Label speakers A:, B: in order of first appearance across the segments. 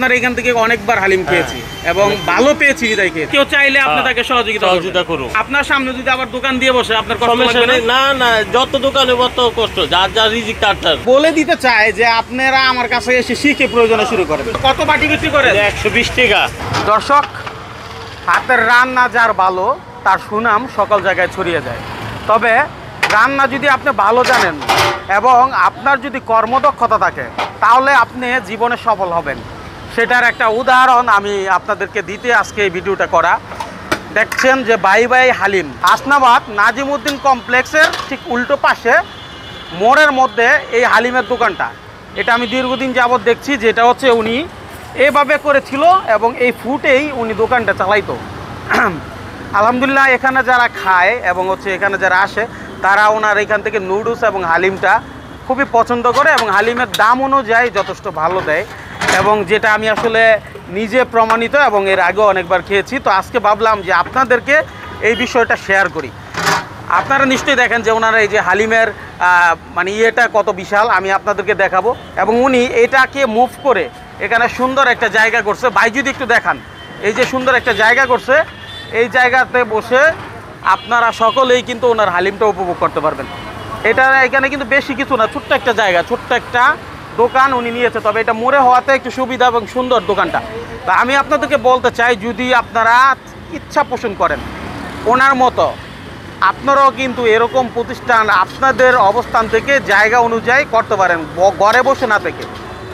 A: আপনার এখান থেকে অনেকবার হালিম খেয়েছি এবং ভালো পেয়েছি বিদায় খেয়ে। কেউ চাইলে আপনি তাকে সহযোগিতা করুন। আপনার সামনে যদি আবার দোকান দিয়ে বসে আপনার কষ্ট লাগবে না?
B: না, যত দোকানে তত কষ্ট, যার যার রিজিক তার।
A: বলে দিতে চাই যে আপনারা আমার কাছে এসে শিখে প্রয়োজনে শুরু করেন। কত বাটি বিক্রি করেন?
B: 120 টাকা।
A: দর্শক, হাতের রান্না যার ভালো তার সুনাম সকল জায়গায় ছড়িয়ে যায়। তবে রান্না যদি আপনি ভালো জানেন এবং আপনার যদি কর্মদক্ষতা থাকে তাহলে আপনি জীবনে সফল হবেন। সেটার একটা উদাহরণ আমি আপনাদেরকে দিতে আজকে এই ভিডিওটা করা। দেখছেন যে বাই বাই হালিম, হাসনাবাদ নাজিমউদ্দিন কমপ্লেক্সের ঠিক উল্টো পাশে মোড়ের মধ্যে এই হালিমের দোকানটা। এটা আমি দীর্ঘদিন যাবৎ দেখছি যে এটা হচ্ছে উনি এভাবে করেছিল এবং এই ফুটেই উনি দোকানটা চালাইতো। আলহামদুলিল্লাহ, এখানে যারা খায় এবং হচ্ছে এখানে যারা আসে তারা ওনার এখান থেকে নুডলস এবং হালিমটা খুবই পছন্দ করে এবং হালিমের দাম অনুযায়ী যথেষ্ট ভালো দেয়, এবং যেটা আমি আসলে নিজে প্রমাণিত এবং এর আগেও অনেকবার খেয়েছি। তো আজকে ভাবলাম যে আপনাদেরকে এই বিষয়টা শেয়ার করি। আপনারা নিশ্চয়ই দেখেন যে ওনারা এই যে হালিমের মানে ইয়েটা কত বিশাল, আমি আপনাদেরকে দেখাবো। এবং উনি এটাকে মুভ করে এখানে সুন্দর একটা জায়গা করছে। ভাই যদি একটু দেখান, এই যে সুন্দর একটা জায়গা করছে, এই জায়গাতে বসে আপনারা সকলেই কিন্তু ওনার হালিমটা উপভোগ করতে পারবেন। এটা এখানে কিন্তু বেশি কিছু না, ছোট্ট একটা জায়গা, ছোট্ট একটা দোকান উনি নিয়েছে। তবে এটা মোড়ে হওয়াতে একটু সুবিধা এবং সুন্দর দোকানটা। তা আমি আপনাদেরকে বলতে চাই, যদি আপনারা ইচ্ছা পোষণ করেন ওনার মতো, আপনারাও কিন্তু এরকম প্রতিষ্ঠান আপনাদের অবস্থান থেকে জায়গা অনুযায়ী করতে পারেন, ঘরে বসে না থেকে।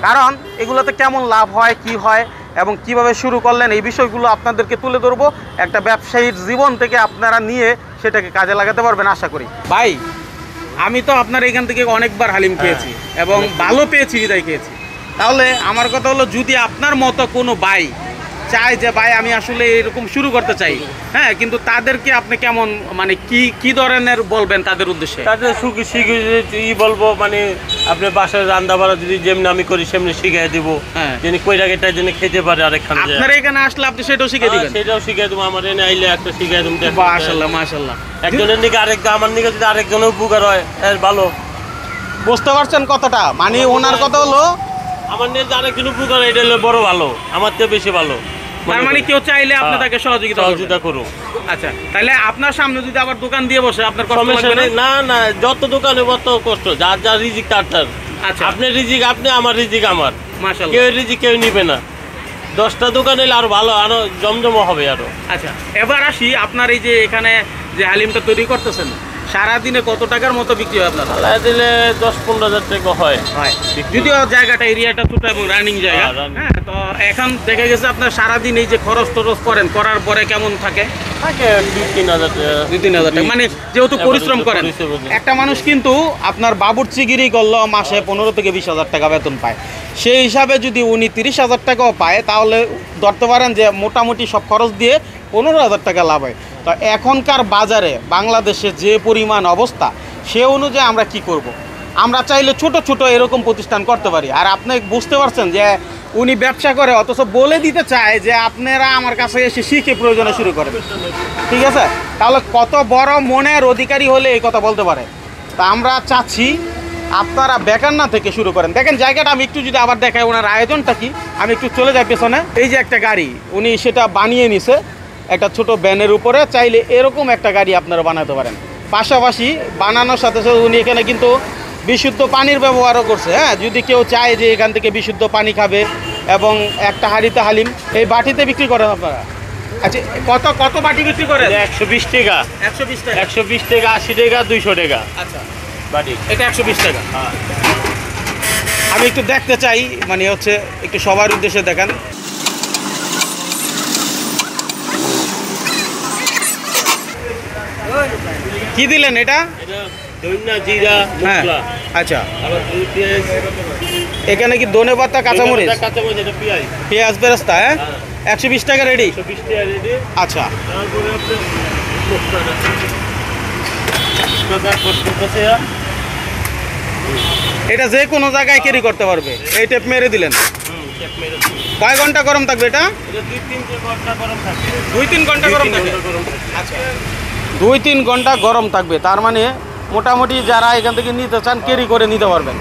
A: কারণ এগুলোতে কেমন লাভ হয়, কি হয় এবং কিভাবে শুরু করলেন, এই বিষয়গুলো আপনাদেরকে তুলে ধরবো। একটা ব্যবসায়ীর জীবন থেকে আপনারা নিয়ে সেটাকে কাজে লাগাতে পারবেন আশা করি। ভাই, আমি তো আপনার এখান থেকে অনেকবার হালিম খেয়েছি এবং ভালো পেয়েছি বিদায় খেয়েছি। তাহলে আমার কথা হলো, যদি আপনার মতো কোনো ভাই চায় যে ভাই আমি আসলে এরকম শুরু করতে চাই, হ্যাঁ, কিন্তু তাদেরকে আপনি কেমন মানে কি ধরনের বলবেন তাদের উদ্দেশ্যে?
B: তাদের বলবো, মানে আপনার বাসায় রান্না বাড়া যদি যেমনি আমি করি সেমনি শিখিয়ে দিব, যিনি কই জায়গাটা যিনি খেতে পারে। আরেকখানে
A: আপনার এখানে আসলে আপনি সেটাও শিখিয়ে দিবেন?
B: সেটাও শিখিয়ে দেবো। আমার এনে আইলে একটা শিখিয়ে দেবো।
A: মাশাআল্লাহ মাশাআল্লাহ।
B: একজনের দিকে আরেকজন, আমার দিকে যদি আরেকজনের উপকার হয় ভালো।
A: বুঝতে পারছেন কথাটা? মানে ওনার কথা হলো
B: আমার নিয়ে আরেকজন উপকার, এটা হলো বড় ভালো, আমার থেকে বেশি ভালো।
A: তার মানে কেউ চাইলে আপনি তাকে সহযোগিতা
B: করুন।
A: আচ্ছা, তাহলে আপনার সামনে যদি আবার দোকান দিয়ে বসে আপনার কষ্ট লাগবে না?
B: না, যত দোকানে তত কষ্ট, যার যার রিজিক তার। আচ্ছা, আপনার রিজিক আপনি, আমার রিজিক আমার। মাশাআল্লাহ, কেউ রিজিক কেউ নিবে না। 10টা দোকান এলে আরো ভালো, আরো জমজমা হবে আরো।
A: আচ্ছা, এবার আসি আপনার এই যে এখানে যে হালিমটা তৈরি করতেছেন, সারাদিনে কত টাকার মতো বিক্রি হয় আপনার?
B: দিলে 10-15 হাজার টাকা হয়।
A: যদিও জায়গাটা এরিয়াটা ছোট এবং রানিং জায়গা, হ্যাঁ। তো এখন দেখা গেছে আপনার সারাদিন এই যে খরচ টরচ করার পরে কেমন থাকে?
B: 2-3 হাজার টাকা।
A: মানে যেহেতু পরিশ্রম করেন, একটা মানুষ কিন্তু আপনার বাবুর্চিগিরি করলেও মাসে 15 থেকে 20 হাজার টাকা বেতন পায়। সেই হিসাবে যদি উনি 30 হাজার টাকাও পায়, তাহলে ধরতে পারেন যে মোটামুটি সব খরচ দিয়ে 15 হাজার টাকা লাভ হয়। তো এখনকার বাজারে বাংলাদেশে যে পরিমাণ অবস্থা, সে অনুযায়ী আমরা কি করব? আমরা চাইলে ছোট ছোট এরকম প্রতিষ্ঠান করতে পারি। আর আপনি বুঝতে পারছেন যে উনি ব্যবসা করে, অথচ বলে দিতে চায় যে আপনারা আমার কাছে এসে শিখে প্রয়োজনে শুরু করেন। ঠিক আছে? তাহলে কত বড় মনের অধিকারী হলে এই কথা বলতে পারে। তা আমরা চাচ্ছি আপনারা বেকার না থেকে শুরু করেন। দেখেন জায়গাটা আমি একটু যদি আবার দেখাই, ওনার আয়োজনটা কি, আমি একটু চলে যাই পেছনে। এই যে একটা গাড়ি উনি সেটা বানিয়ে নিছে একটা ছোট ভ্যানের উপরে, চাইলে এরকম একটা গাড়ি আপনারা বানাতে পারেন। পাশাপাশি বানানোর সাথে সাথে উনি এখানে কিন্তু বিশুদ্ধ পানির ব্যবহারও করছে। হ্যাঁ, যদি কেউ চায় যে এখান থেকে বিশুদ্ধ পানি খাবে, এবং একটা হাঁড়িতে হালিম এই বাটিতে বিক্রি করেন আপনারা। আচ্ছা, কত বাটি বিক্রি করেন?
B: 120 টাকা।
A: 120 টাকা,
B: 120 টাকা, 80 টাকা, 200 টাকা।
A: আচ্ছা,
B: বাটি
A: এটা 120 টাকা। আমি একটু দেখতে চাই, মানে হচ্ছে একটু সবার উদ্দেশ্যে দেখান। কি দিলেন এটা?
B: ধনিয়া, জিরা, মশলা।
A: আচ্ছা,
B: আবার পেঁয়াজ।
A: এখানে কি ধনেপাতা, কাঁচামরিচ, পেঁয়াজ বেরেস্তা? হ্যাঁ, 120 টাকা রেডি।
B: 120 টাকা রেডি।
A: আচ্ছা,
B: তারপরে আপনার
A: এটা যে কোনো জায়গায় ক্যারি করতে পারবে। এই টেপ মেরে দিলেন। কয় ঘন্টা গরম থাকবে এটা? 2-3 ঘন্টা গরম থাকবে। আচ্ছা, 2-3 ঘন্টা গরম থাকবে। তার মানে মোটামুটি যারা এখান থেকে নিতে চান ক্যারি করে নিতে পারবেন।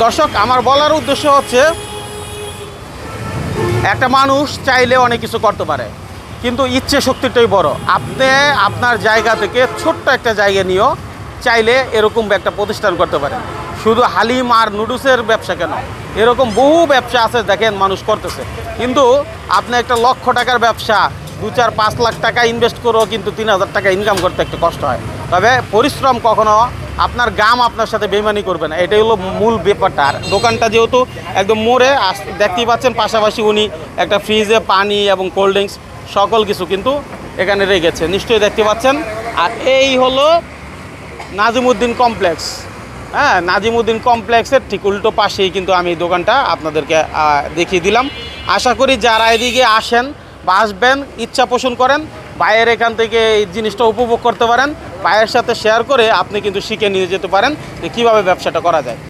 A: দর্শক, আমার বলার উদ্দেশ্য হচ্ছে একটা মানুষ চাইলে অনেক কিছু করতে পারে, কিন্তু ইচ্ছে শক্তিটাই বড়। আপনি আপনার জায়গা থেকে ছোট্ট একটা জায়গা নিয়েও চাইলে এরকম একটা প্রতিষ্ঠান করতে পারেন। শুধু হালিম আর নুডলসের ব্যবসা কেন, এরকম বহু ব্যবসা আছে দেখেন মানুষ করতেছে। কিন্তু আপনি একটা 1 লক্ষ টাকার ব্যবসা 2-4-5 লাখ টাকা ইনভেস্ট করেও কিন্তু 3000 টাকা ইনকাম করতে একটু কষ্ট হয়। তবে পরিশ্রম কখনো আপনার গাম আপনার সাথে বেইমানি করবে না, এটাই হলো মূল ব্যাপারটা। আর দোকানটা যেহেতু একদম মোড়ে দেখতেই পাচ্ছেন, পাশাপাশি উনি একটা ফ্রিজে পানি এবং কোল্ড ড্রিঙ্কস সকল কিছু কিন্তু এখানে রেখেছে, নিশ্চয়ই দেখতে পাচ্ছেন। আর এই হলো নাজিমউদ্দিন কমপ্লেক্স। হ্যাঁ, নাজিমউদ্দিন কমপ্লেক্সের ঠিক উল্টো পাশেই কিন্তু আমি এই দোকানটা আপনাদেরকে দেখিয়ে দিলাম। আশা করি যারা এদিকে আসেন বা আসবেন, ইচ্ছা পোষণ করেন, ভাইয়ের এখান থেকে এই জিনিসটা উপভোগ করতে পারেন। ভাইয়ের সাথে শেয়ার করে আপনি কিন্তু শিখে নিয়ে যেতে পারেন যে কীভাবে ব্যবসাটা করা যায়।